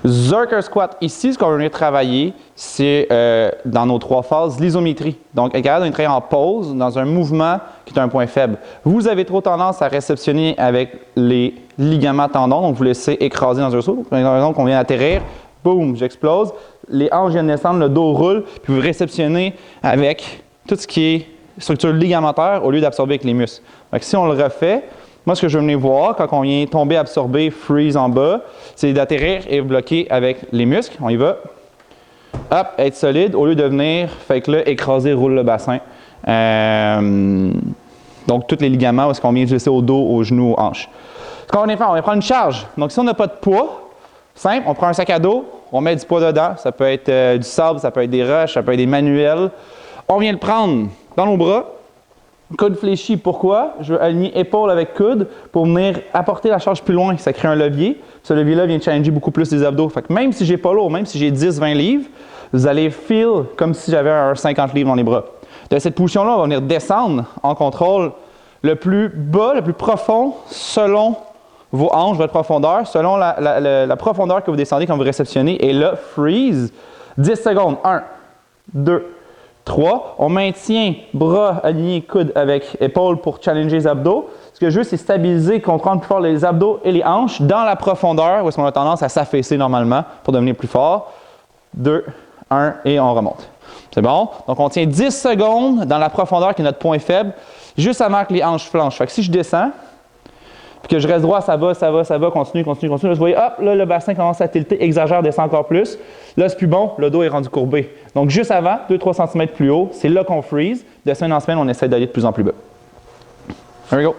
Zercher squat, ici, ce qu'on va venir travailler, c'est dans nos 3 phases, l'isométrie. Donc, être capable de travailler en pause dans un mouvement qui est un point faible. Vous avez trop tendance à réceptionner avec les ligaments tendons, donc vous laissez écraser dans un saut. Par exemple, on vient d'atterrir, boum, j'explose, les hanches viennent descendre, le dos roule, puis vous réceptionnez avec tout ce qui est structure ligamentaire au lieu d'absorber avec les muscles. Donc, si on le refait, moi, ce que je veux venir voir quand on vient tomber, absorber, freeze en bas, c'est d'atterrir et bloquer avec les muscles. On y va. Hop, être solide au lieu de venir, fait que là, écraser, roule le bassin. Donc, tous les ligaments, où est-ce qu'on vient de laisser au dos, aux genoux, aux hanches. Ce qu'on va faire, on va prendre une charge. Donc, si on n'a pas de poids, simple, on prend un sac à dos, on met du poids dedans. Ça peut être du sable, ça peut être des roches, ça peut être des manuels. On vient le prendre dans nos bras. Coude fléchi, pourquoi? Je veux aligner épaule avec coude pour venir apporter la charge plus loin. Ça crée un levier. Ce levier-là vient challenger beaucoup plus les abdos. Fait que même si j'ai pas lourd, même si j'ai 10-20 livres, vous allez feel comme si j'avais un 50 livres dans les bras. De cette position-là, on va venir descendre en contrôle le plus bas, le plus profond, selon vos hanches, votre profondeur, selon la profondeur que vous descendez quand vous réceptionnez. Et là, freeze, 10 secondes. 1, 2, 3. On maintient bras alignés, coude avec épaule pour challenger les abdos. Ce que je veux, c'est stabiliser, comprendre plus fort les abdos et les hanches dans la profondeur où est-ce qu'on a tendance à s'affaisser normalement pour devenir plus fort. 2, 1 et on remonte. C'est bon? Donc, on tient 10 secondes dans la profondeur qui est notre point faible, juste avant que les hanches flanchent. Fait que si je descends, puis que je reste droit, ça va, continue. Là, vous voyez, hop, là, le bassin commence à tilter, exagère, descend encore plus. Là, c'est plus bon, le dos est rendu courbé. Donc, juste avant, 2-3 cm plus haut, c'est là qu'on freeze. De semaine en semaine, on essaie d'aller de plus en plus bas. Here we go.